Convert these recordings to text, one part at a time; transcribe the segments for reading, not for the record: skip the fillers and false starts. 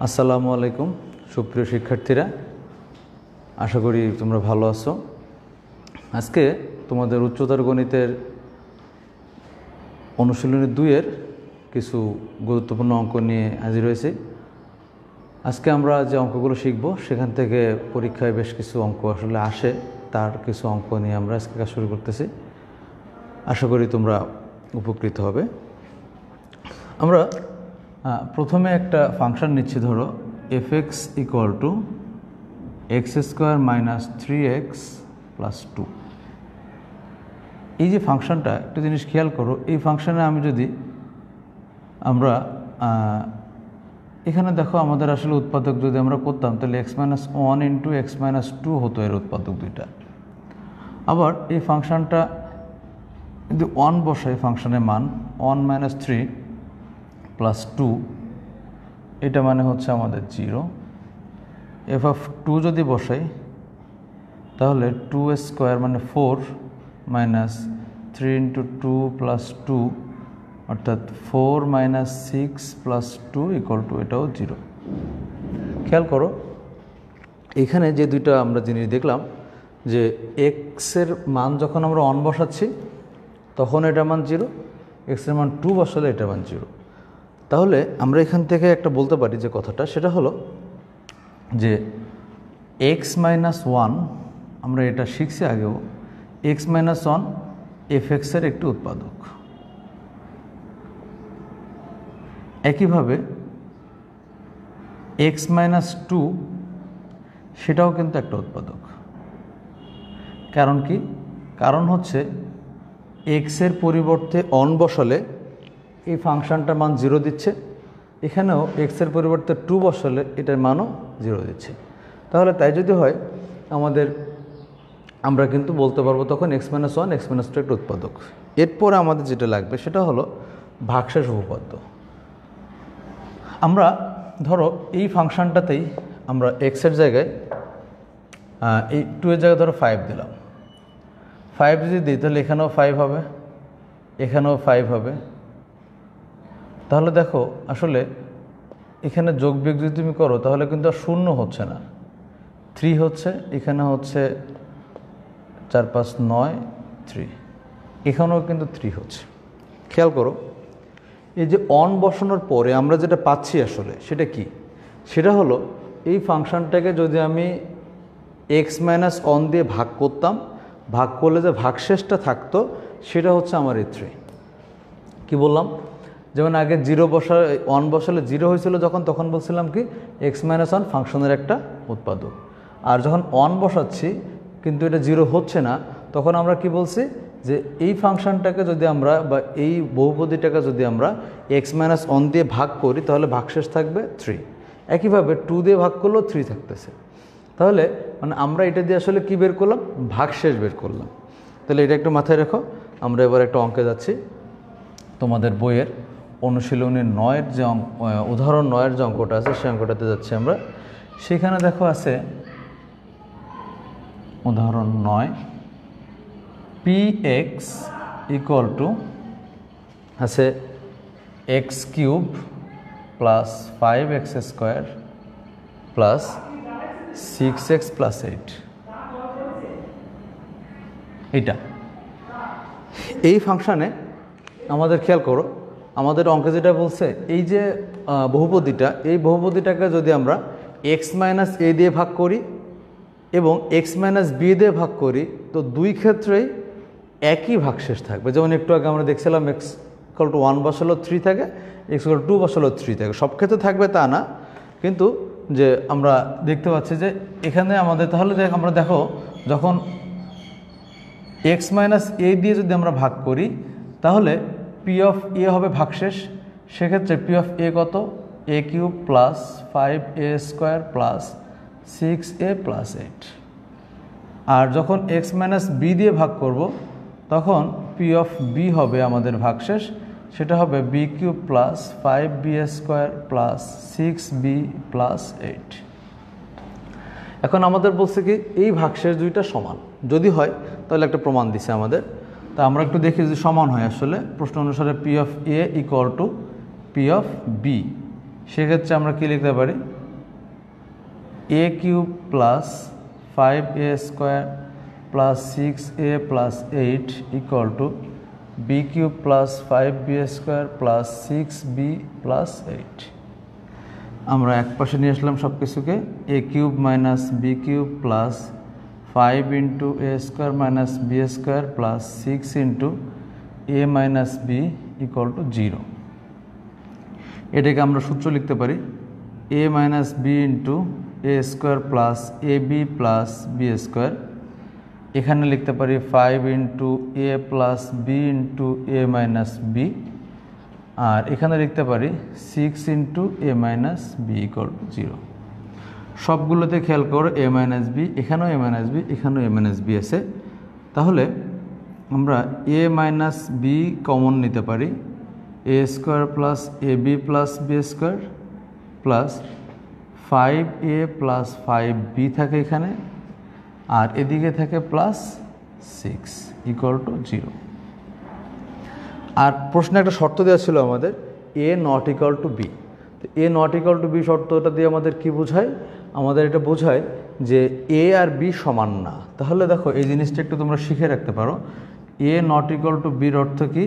আসসালামু আলাইকুম সুপ্রিয় শিক্ষার্থীরা, আশা করি তোমরা ভালো আছো। আজকে তোমাদের উচ্চতর গণিতের অনুশীলনী 2-এর কিছু গুরুত্বপূর্ণ অঙ্ক নিয়ে হাজির হয়েছি। আজকে আমরা যে অঙ্কগুলো শিখব সেখান থেকে পরীক্ষায় বেশ কিছু অঙ্ক আসলে আসে, তার কিছু অঙ্ক নিয়ে আমরা আজকে কাজ শুরু করতেছি। আশা করি তোমরা উপকৃত হবে। আমরা প্রথমে একটা ফাংশন নিচ্ছি, ধরো fx = x² - 3x + 2। এই যে ফাংশনটা, একটা জিনিস খেয়াল করো, এই ফাংশনে আমি যদি এখানে দেখো আমাদের আসলে উৎপাদক যদি আমরা করতাম তাহলে x - 1 × x - 2 হতো এর উৎপাদক দুইটা। আবার এই ফাংশনটা যদি 1 বসাই, ফাংশনের মান 1 - 3 + 2, এটা মানে হচ্ছে আমাদের 0। f(2) যদি বসাই তাহলে 2² মানে 4 - 3 × 2 + 2 অর্থাৎ 4 - 6 + 2 = এটাও 0। খেয়াল করো এখানে যে দুইটা আমরা জিনিস দেখলাম যে এক্সের মান যখন আমরা 1 বসাচ্ছি তখন এটার মান 0, এক্সের মান 2 বসালে এটার মান 0। তাহলে আমরা এখান থেকে একটা বলতে পারি যে কথাটা, সেটা হলো যে x - 1, আমরা এটা শিখছি আগেও, x - 1 fx-এর একটি উৎপাদক। একইভাবে x - 2 সেটাও কিন্তু একটা উৎপাদক। কারণ কি? কারণ হচ্ছে x-এর পরিবর্তে 1 বসালে এই ফাংশনটার মান 0 দিচ্ছে, এখানেও x-এর পরিবর্তে 2 বসালে এটার মানও 0 দিচ্ছে। তাহলে তাই যদি হয় আমরা কিন্তু বলতে পারবো তখন x - 1 x - 2 একটা উৎপাদক। এরপরে আমাদের যেটা লাগবে সেটা হলো ভাগশেষ উপপাদ্য। আমরা ধরো এই ফাংশনটাতেই আমরা x-এর জায়গায় এই 2 এর জায়গায় ধরো 5 দিলাম। 5 যদি দিই তাহলে এখানেও 5 হবে, এখানেও 5 হবে। তাহলে দেখো আসলে এখানে যোগ বিয়োগ যদি তুমি করো তাহলে কিন্তু আর 0 হচ্ছে না, 3 হচ্ছে, এখানে হচ্ছে 4 5 9 3, এখানেও কিন্তু 3 হচ্ছে। খেয়াল করো এই যে অন বসানোর পরে আমরা যেটা পাচ্ছি আসলে সেটা কি? সেটা হলো এই ফাংশনটাকে যদি আমি x - 1 দিয়ে ভাগ করতাম, ভাগ করলে যে ভাগশেষটা থাকতো সেটা হচ্ছে আমার এই 3। কি বললাম? যেমন আগে 1 বসালে 0 হয়েছিল তখন বলছিলাম কি x - 1 ফাংশনের একটা উৎপাদক। আর যখন 1 বসাচ্ছি কিন্তু এটা 0 হচ্ছে না, তখন আমরা কি বলছি যে এই ফাংশনটাকে যদি আমরা বা এই বহুপদীটাকে যদি আমরা x - 1 দিয়ে ভাগ করি তাহলে ভাগশেষ থাকবে 3। একইভাবে 2 দিয়ে ভাগ করলেও 3 থাকতেছে। তাহলে মানে আমরা এটা দিয়ে আসলে কি বের করলাম? ভাগশেষ বের করলাম। তাহলে এটা একটু মাথায় রেখো। আমরা এবার একটা অঙ্কে যাচ্ছি। তোমাদের বইয়ের অনুশীলনী 9-এর যে উদাহরণ 9-এর যে অঙ্কটা আছে সেই অঙ্কটাতে যাচ্ছি আমরা। সেখানে দেখো আছে উদাহরণ 9, px = আছে x³ + 5x² + 6x + 8। এই ফাংশানে আমাদের খেয়াল করো আমাদের অঙ্কে যেটা বলছে এই যে বহুপদীটা, এই বহুপদীটাকে যদি আমরা x - a দিয়ে ভাগ করি এবং x - b দিয়ে ভাগ করি তো দুই ক্ষেত্রেই একই ভাগশেষ থাকবে। যেমন একটু আগে আমরা দেখছিলাম x = 1 বসালেও 3 থাকে, x = 2 বসালেও 3 থাকে। সব ক্ষেত্রে থাকবে তা না, কিন্তু যে আমরা দেখতে পাচ্ছি যে এখানে আমাদের তাহলে আমরা দেখো যখন x - a দিয়ে যদি আমরা ভাগ করি তাহলে p(a) হবে ভাগশেষ। সেক্ষেত্রে p(a) কত? a³ + 5a² + 6a + 8। আর যখন x - b দিয়ে ভাগ করব তখন p(b) হবে আমাদের ভাগশেষ, সেটা হবে b³ + 5b² + 6b + 8। এখন আমাদের বলছে কি এই ভাগশেষ দুইটা সমান যদি হয় তাহলে একটা প্রমাণ দিছে আমাদের। তা আমরা একটু দেখি যে সমান হয় আসলে। প্রশ্ন অনুসারে p(a) = p(b). সেক্ষেত্রে আমরা কি লিখতে পারি a cube plus 5a square plus 6a plus 8 equal to b cube plus 5b square plus 6b plus 8। আমরা এক পাশে নিয়ে আসলাম সব কিছুকে a cube minus b cube plus 5 into a square minus b square plus 6 into a minus b equal to 0। এটাকে আমরা সূত্র লিখতে পারি a minus b into a square plus ab plus b square. এখানে লিখতে পারি 5 into a plus b into a minus b, আর এখানে লিখতে পারি 6 into a minus b equal to 0। সবগুলোতে খেয়াল করো a মাইনাস b, এখানেও a মাইনাস b, এখানেও a মাইনাস b আছে। তাহলে আমরা a মাইনাস b কমন নিতে পারি a square plus ab plus b square plus 5a plus 5b থাকে এখানে, আর এদিকে থাকে প্লাস 6 ইকুয়াল টু 0। আর প্রশ্নে একটা শর্ত দেওয়া ছিল আমাদের a not equal to b। তো a not equal to b শর্তটা দিয়ে আমাদের কি বোঝায়? আমাদের এটা বোঝায় যে a আর b সমান না। তাহলে দেখো এই জিনিসটা একটু তোমরা শিখে রাখতে পারো, a নট ইকুয়াল টু বির অর্থ কি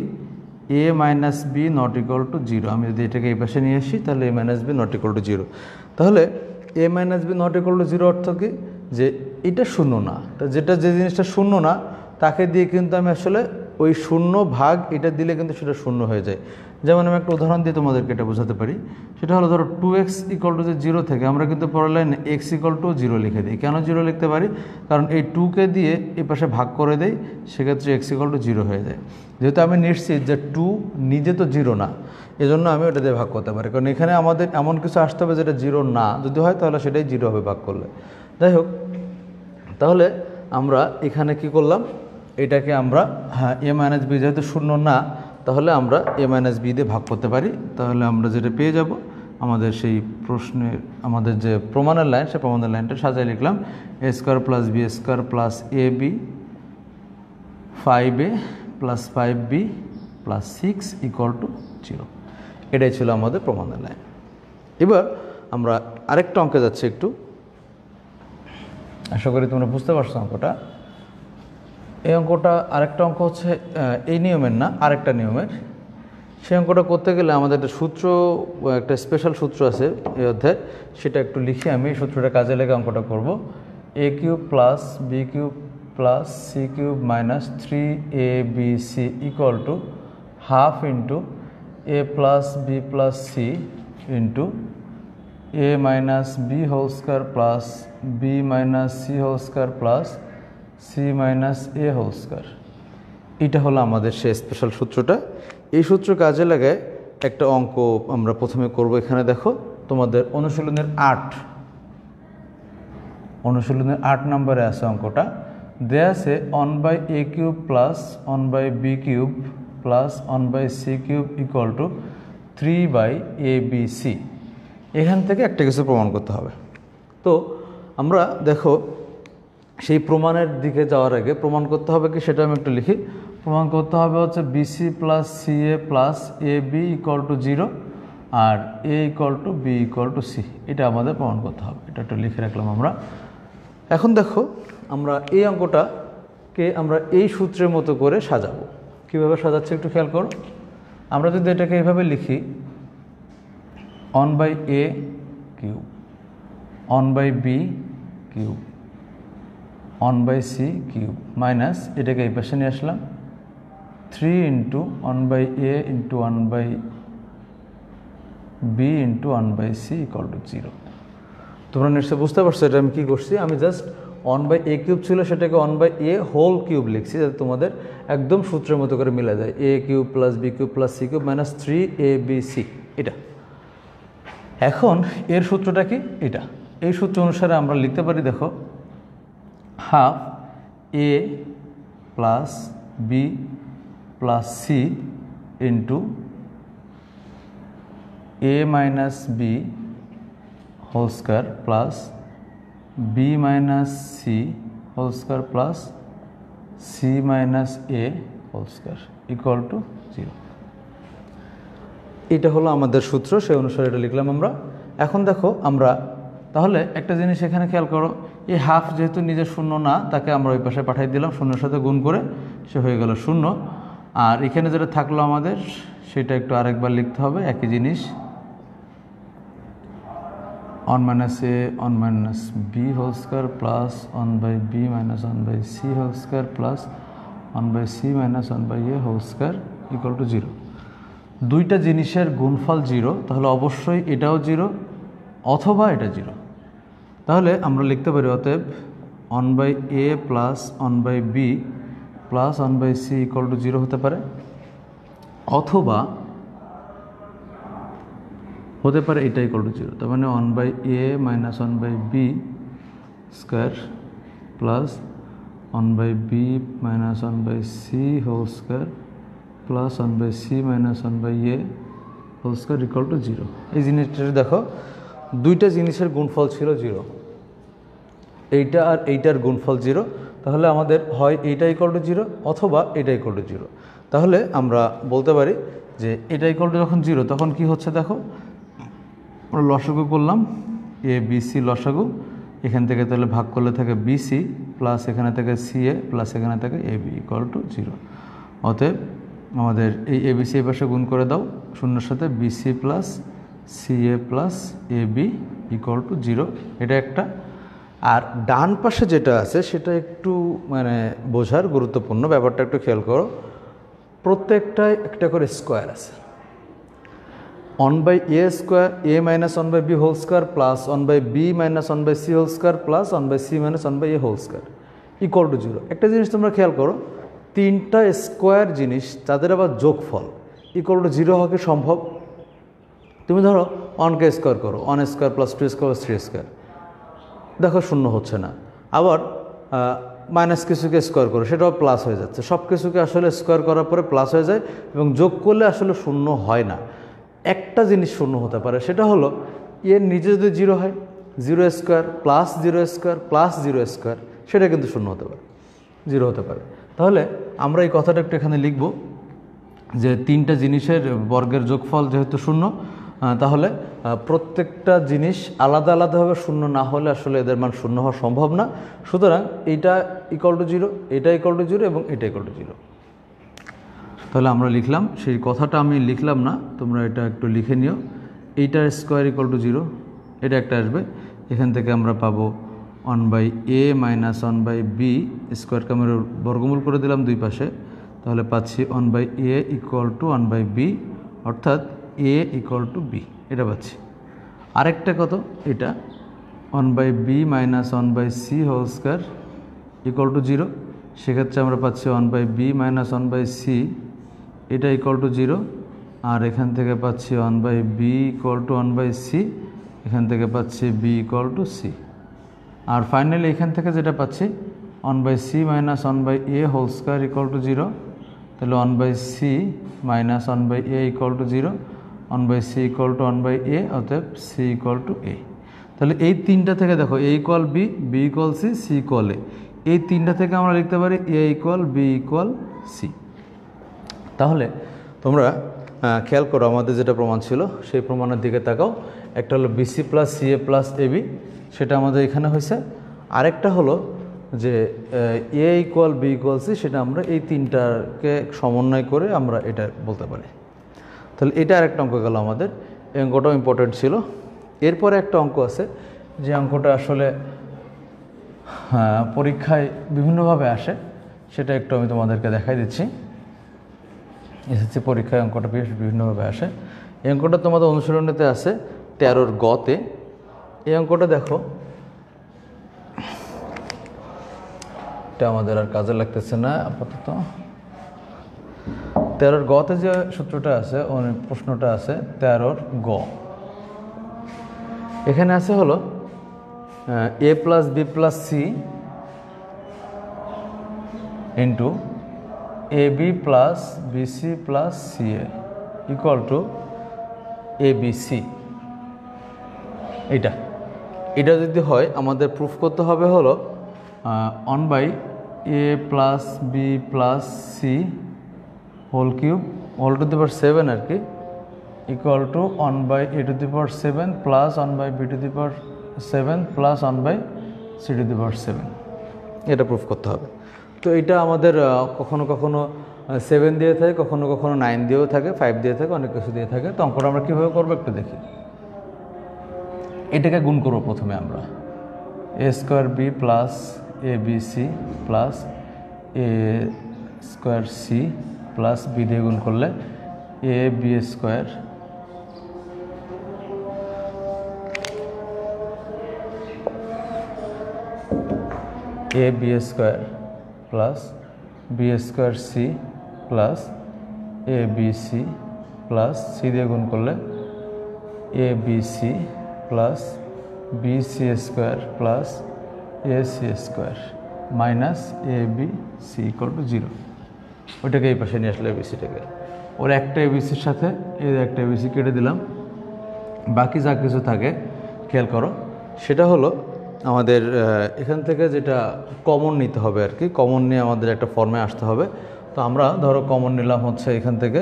a minus b not equal to 0। আমি যদি এটাকে এই পাশে নিয়ে আসি তাহলে a minus b not equal to 0। তাহলে a minus b not equal to 0 অর্থ কি যে এটা শূন্য না। তা যে জিনিসটা শূন্য না তাকে দিয়ে কিন্তু আমি আসলে ওই শূন্য ভাগ এটা দিলে কিন্তু সেটা শূন্য হয়ে যায়। যেমন আমি একটা উদাহরণ দিয়ে তোমাদেরকে এটা বোঝাতে পারি, সেটা হলো ধরো 2x ইকুয়াল টু যে 0 থেকে আমরা কিন্তু পরের লাইনে x ইকুয়াল টু 0 লিখে দিই। কেন 0 লিখতে পারি? কারণ এই 2কে দিয়ে এই পাশে ভাগ করে দেই, সেক্ষেত্রে x ইকুয়াল টু 0 হয়ে যায়। যেহেতু আমি নিশ্চিত যে 2 নিজে তো 0 না, এজন্য আমি ওটা দিয়ে ভাগ করতে পারি। কারণ এখানে আমাদের এমন কিছু আসতে হবে যেটা 0 না, যদি হয় তাহলে সেটাই 0 হবে ভাগ করলে। যাই হোক, তাহলে আমরা এখানে কি করলাম, এটাকে আমরা a মাইনাস b যেহেতু শূন্য না, তাহলে আমরা a মাইনাস b দিয়ে ভাগ করতে পারি। তাহলে আমরা যেটা পেয়ে যাব, আমাদের সেই প্রশ্নের আমাদের যে প্রমাণের লাইন, সেই প্রমাণের লাইনটা সাজায় লিখলাম a square plus b square plus ab 5a plus 5b plus 6 equal to 0। এটাই ছিল আমাদের প্রমাণের লাইন। এবার আমরা আরেকটা অঙ্কে যাচ্ছি একটু, আশা করি তোমরা বুঝতে পারছো অঙ্কটা। এই অঙ্কটা আরেকটা অঙ্ক হচ্ছে এই নিয়মের না, আরেকটা নিয়মের। সেই অঙ্কটা করতে গেলে আমাদের একটা সূত্র, একটা স্পেশাল সূত্র আছে এই অধ্যায়, সেটা একটু লিখে আমি এই সূত্রটা কাজে লেগে অঙ্কটা করব। a cube plus b cube plus c cube minus 3abc equal to half into a plus b plus c into a minus b whole square plus b minus c whole square plus c minus a whole square. এটা হলো আমাদের সেই special সূত্রটা। এই সূত্র কাজে লাগায় একটা অঙ্ক আমরা প্রথমে করব। এখানে দেখো তোমাদের অনুশীলনের 8 নম্বরে আছে অঙ্কটা। দেয়া আছে 1/a cube plus 1/b cube plus 1/c cube equal to 3/abc। এখান থেকে একটা কিছু প্রমাণ করতে হবে। তো আমরা দেখো সেই প্রমাণের দিকে যাওয়ার আগে প্রমাণ করতে হবে কি সেটা আমি একটু লিখি। প্রমাণ করতে হবে হচ্ছে bc plus ca plus ab equal to 0 আর a equal to b equal to c। এটা আমাদের প্রমাণ করতে হবে। এটা একটু লিখে রাখলাম আমরা। এখন দেখো আমরা এই অঙ্কটাকে আমরা এই সূত্রের মতো করে সাজাবো। কীভাবে সাজাচ্ছি একটু খেয়াল করো। আমরা যদি এটাকে এইভাবে লিখি 1/a cube 1/b cube 1/c cube minus এটাকে এই পাশে নিয়ে আসলাম 3 into 1/a into 1/b into 1/c equal to 0। তোমরা নিশ্চয়ই বুঝতে পারছো এটা আমি কী করছি। আমি জাস্ট 1/a কিউব ছিল সেটাকে 1/a হোল কিউব লিখছি, যাতে তোমাদের একদম সূত্রের মতো করে মিলে যায়। a cube plus b cube plus c cube minus 3abc। এটা এখন এর সূত্রটা কি? এটা এই সূত্র অনুসারে আমরা লিখতে পারি, দেখো half a plus b plus c into a minus b whole square plus b minus c whole square plus c minus a whole square equal to 0। এটা হলো আমাদের সূত্র, সেই অনুসারে এটা লিখলাম আমরা। এখন দেখো আমরা তাহলে একটা জিনিস এখানে খেয়াল করো, এই হাফ যেহেতু নিজের শূন্য না, তাকে আমরা ওই পাশে পাঠিয়ে দিলাম, শূন্যের সাথে গুণ করে সে হয়ে গেল শূন্য। আর এখানে যেটা থাকলো আমাদের সেটা একটু আরেকবার লিখতে হবে, একই জিনিস 1 - a 1 - b whole square plus 1/b - 1/c whole square plus 1/c - 1/a whole square equal to 0। দুইটা জিনিসের গুণফল 0, তাহলে অবশ্যই এটাও 0 অথবা এটা 0। তাহলে আমরা লিখতে পারি অতএব 1/a plus 1/b plus 1/c equal to 0 হতে পারে, অথবা হতে পারে এটা ইকুয়াল টু 0। তার মানে 1/a - 1/b square plus 1/b - 1/c whole square plus 1/c - 1/a whole square equal to 0। এই জিনিসটা দেখো, দুইটা জিনিসের গুণফল ছিল 0, এইটা আর এইটার গুণফল 0, তাহলে আমাদের হয় এইটা ইকুয়াল টু 0 অথবা এটা ইকুয়াল টু 0। তাহলে আমরা বলতে পারি যে এটা ইকুয়াল টু যখন 0 তখন কি হচ্ছে দেখো, আমরা লসাগু করলাম এ বি সি লসাগু, এখান থেকে তাহলে ভাগ করলে থাকে বিসি প্লাস এখানে থেকে সিএ প্লাস এখানে থেকে এ বি ইকুয়াল টু 0। অতএব আমাদের এই এ বি সি এ পাশে গুণ করে দাও শূন্যের সাথে, BC plus CA plus A B equal to 0, এটা একটা। আর ডান পাশে যেটা আছে সেটা একটু মানে বোঝার গুরুত্বপূর্ণ, ব্যাপারটা একটু খেয়াল করো। প্রত্যেকটায় একটা করে স্কোয়ার আছে, 1/a square a - 1/b whole square plus 1/b - 1/c whole square plus 1/c - 1/a whole square equal to 0। একটা জিনিস তোমরা খেয়াল করো, তিনটা স্কোয়ার জিনিস তাদের আবার যোগফল ইকুয়াল টু 0 হওয়া কি সম্ভব? তুমি ধরো 1কে স্কোয়ার করো, 1 স্কোয়ার প্লাস 2 স্কোয়ার 3 স্কোয়ার, দেখো শূন্য হচ্ছে না। আবার মাইনাস কিছুকে স্কোয়ার করো, সেটাও প্লাস হয়ে যাচ্ছে। সব কিছুকে আসলে স্কোয়ার করার পরে প্লাস হয়ে যায় এবং যোগ করলে আসলে শূন্য হয় না। একটা জিনিস শূন্য হতে পারে, সেটা হলো এর নিজে যদি 0 হয়, 0 square plus 0 square plus 0 square, সেটা কিন্তু শূন্য হতে পারে, 0 হতে পারে। তাহলে আমরা এই কথাটা একটু এখানে লিখব যে তিনটা জিনিসের বর্গের যোগফল যেহেতু শূন্য, তাহলে প্রত্যেকটা জিনিস আলাদা আলাদাভাবে শূন্য না হলে আসলে এদের মান শূন্য হওয়া সম্ভব না। সুতরাং এইটা ইকুয়াল টু 0, এটা ইকুয়াল টু 0 এবং এটা ইকুয়াল টু 0। তাহলে আমরা লিখলাম, সেই কথাটা আমি লিখলাম না, তোমরা এটা একটু লিখে নিও। এইটার স্কোয়ার ইকুয়াল টু 0, এটা একটা আসবে। এখান থেকে আমরা পাবো 1/a - 1/b স্কোয়ারকে আমরা বর্গমূল করে দিলাম দুই পাশে, তাহলে পাচ্ছি 1/a ইকুয়াল টু 1/b, অর্থাৎ a ইকুয়াল টু b, এটা পাচ্ছি। আরেকটা কত, এটা 1/b - 1/c whole square equal to 0, সেক্ষেত্রে আমরা পাচ্ছি 1/b - 1/c, এটা ইকুয়াল টু 0। আর এখান থেকে পাচ্ছি 1/b ইকুয়াল টু 1/c, এখান থেকে পাচ্ছি b ইকুয়াল টু c। আর ফাইনালি এখান থেকে যেটা পাচ্ছি 1/c - 1/a whole square equal to 0, তাহলে 1/c - 1/a equal to 0, 1/c equal to 1/a, অতএব c ইকুয়াল টু a। তাহলে এই তিনটা থেকে দেখো a equal b, b equal c, c equal a, এই তিনটা থেকে আমরা লিখতে পারি a equal b equal c। তাহলে তোমরা খেয়াল করো, আমাদের যেটা প্রমাণ ছিল সেই প্রমাণের দিকে তাকাও। একটা হলো BC plus CA plus AB, সেটা আমাদের এখানে হয়েছে। আরেকটা হলো যে A equal B equal C, সেটা আমরা এই তিনটাকে সমন্বয় করে আমরা এটা বলতে পারি। তাহলে এটা আরেকটা অঙ্ক গেল আমাদের, এই অঙ্কটাও ইম্পর্টেন্ট ছিল। এরপরে একটা অঙ্ক আছে, যে অঙ্কটা আসলে পরীক্ষায় বিভিন্নভাবে আসে, সেটা একটু আমি তোমাদেরকে দেখাই দিচ্ছি। এসএসসি পরীক্ষায় অঙ্কটা বিভিন্নভাবে আসে। এই অঙ্কটা তোমাদের অনুশীলনীতে আছে 13-র গতে। এই অঙ্কটা দেখো, এটা আমাদের আর কাজে লাগতেছে না আপাতত। 13-র গতে যে সূত্রটা আছে, প্রশ্নটা আছে 13-র গ। এখানে আছে হলো a plus B plus C into ab plus BC plus CA equal to ABC. এটা যদি হয়, আমাদের প্রুফ করতে হবে হলো 1/a plus B plus C whole cube whole to the power 7 আর কি, equal two 1/a⁴ plus 1/b⁴ plus 1/c⁴। এটা প্রুফ করতে হবে। তো এটা আমাদের কখনো কখনো 7 দিয়ে থাকে, কখনো কখনো 9 দিয়েও থাকে, 5 দিয়ে থাকে, অনেক কিছু দিয়ে থাকে। তো অঙ্কটা আমরা কীভাবে করবো একটু দেখি। এটাকে গুণ করবো প্রথমে আমরা, a² b plus abc plus a² c plus b দিয়ে গুণ করলে ab² plus b² c plus abc plus c দিয়ে গুণ করলে abc plus bc² plus ac² minus abc equal to 0। ওইটাকে এই পাশে নিয়ে আসলে abcটাকে, ওর একটা abcর সাথে এই একটা abc কেটে দিলাম। বাকি যা কিছু থাকে খেয়াল করো, সেটা হলো আমাদের এখান থেকে যেটা কমন নিতে হবে আর কি। কমন নিয়ে আমাদের একটা ফর্মে আসতে হবে। তো আমরা ধরো কমন নিলাম হচ্ছে এখান থেকে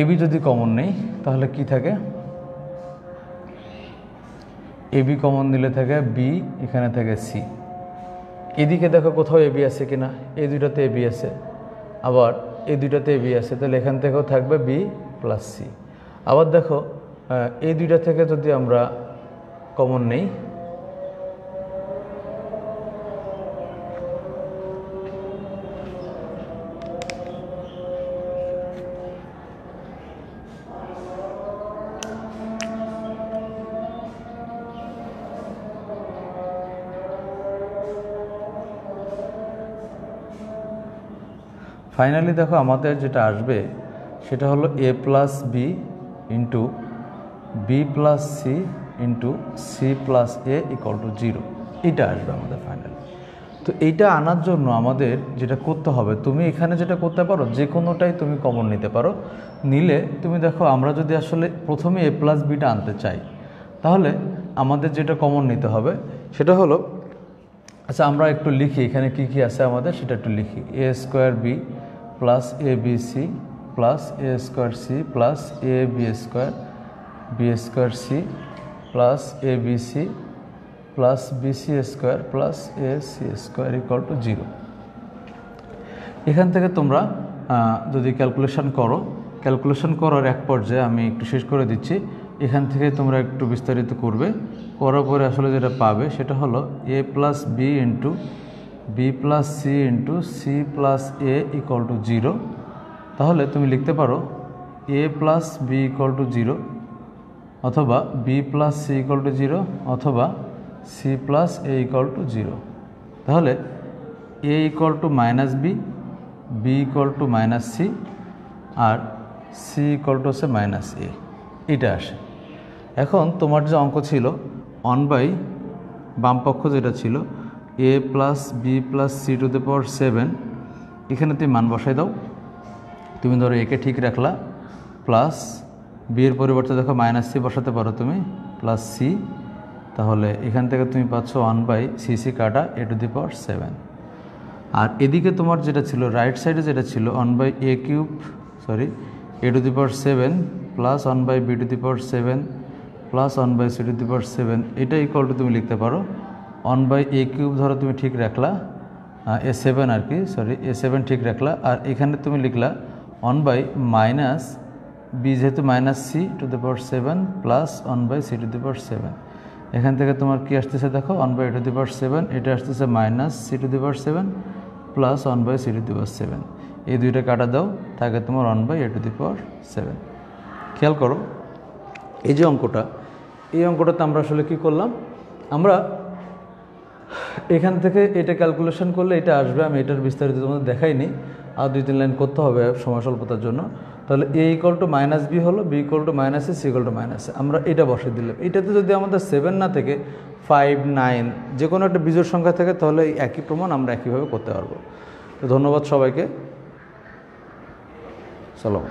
এবি যদি কমন নেই তাহলে কি থাকে, এবি কমন নিলে থাকে বি, এখানে থাকে সি। এদিকে দেখো কোথাও এবি আছে কিনা, এই দুইটাতে এবি আছে, আবার এই দুইটাতে এবি আছে, তাহলে এখান থেকেও থাকবে বি প্লাস সি। আবার দেখো এই দুইটা থেকে যদি আমরা কমন নেই, ফাইনালি দেখো আমাদের যেটা আসবে সেটা হলো a plus B into B plus C into C plus A equal to 0। এটা আসবে আমাদের ফাইনালি। তো এইটা আনার জন্য আমাদের যেটা করতে হবে, তুমি এখানে যেটা করতে পারো যে কোনোটাই তুমি কমন নিতে পারো। নিলে তুমি দেখো আমরা যদি আসলে প্রথমে a প্লাস বিটা আনতে চাই তাহলে আমাদের যেটা কমন নিতে হবে সেটা হলো, আচ্ছা আমরা একটু লিখি এখানে কি কি আছে আমাদের, সেটা একটু লিখি। a² b plus abc plus a² c plus ab² b² c plus abc plus bc² plus ac² equal to 0। এখান থেকে তোমরা যদি ক্যালকুলেশন করো, ক্যালকুলেশন করার এক পর্যায়ে আমি একটু শেষ করে দিচ্ছি, এখান থেকে তোমরা একটু বিস্তারিত করবে, করার পরে আসলে যেটা পাবে সেটা হলো a plus B into B plus C into C plus A equal to 0। তাহলে তুমি লিখতে পারো a plus B equal to 0, অথবা B plus C equal to 0, অথবা C plus A equal to 0। তাহলে A equal to minus B, B equal to minus C, আর C equal to হচ্ছে minus A, এটা আসে। এখন তোমার যে অঙ্ক ছিল 1/, বাম পক্ষ যেটা ছিল a plus B plus C to the power 7, এখানে তুমি মান বসাই দাও। তুমি ধরো একে ঠিক রাখলা, প্লাস বি এর পরিবর্তে দেখো মাইনাস সি বসাতে পারো তুমি, প্লাস সি। তাহলে এখান থেকে তুমি পাচ্ছ 1/cc কাটা a টু দি পাওয়ার 7। আর এদিকে তোমার যেটা ছিল রাইট সাইডে যেটা ছিল 1/a³ a to the power 7 plus 1/b to the power 7 plus 1/c to the power 7, এটা ইকুয়াল টু তুমি লিখতে পারো 1/a³ ধরো তুমি ঠিক রাখলা, a7 আর কি, a7 ঠিক রাখলা, আর এখানে তুমি লিখলা 1/- b যেহেতু minus C to the power 7 plus 1/c to the power 7। এখান থেকে তোমার কি আসতেছে দেখো 1/a টু দি পাওয়ার 7, এটা আসতেছে minus C to the power 7 plus 1/c to the power 7। এই দুইটা কাটা দাও, থাকে তোমার 1/a টু দি পাওয়ার 7। খেয়াল করো এই যে অঙ্কটা, এই অঙ্কটাতে আমরা আসলে কি করলাম, আমরা এখান থেকে এটা ক্যালকুলেশন করলে এটা আসবে। আমি এটার বিস্তারিত তোমাদের দেখাইনি, আর 2-3 লাইন করতে হবে সময় স্বল্পতার জন্য। তাহলে a equal to minus B হলো, B equal to minus A, C equal to minus A, আমরা এটা বসিয়ে দিলাম। এটাতে যদি আমাদের 7 না থেকে 5, 9 যে কোনো একটা বিজোড় সংখ্যা থাকে তাহলে এই একই প্রমাণ আমরা একইভাবে করতে পারবো। তো ধন্যবাদ সবাইকে, সালাম।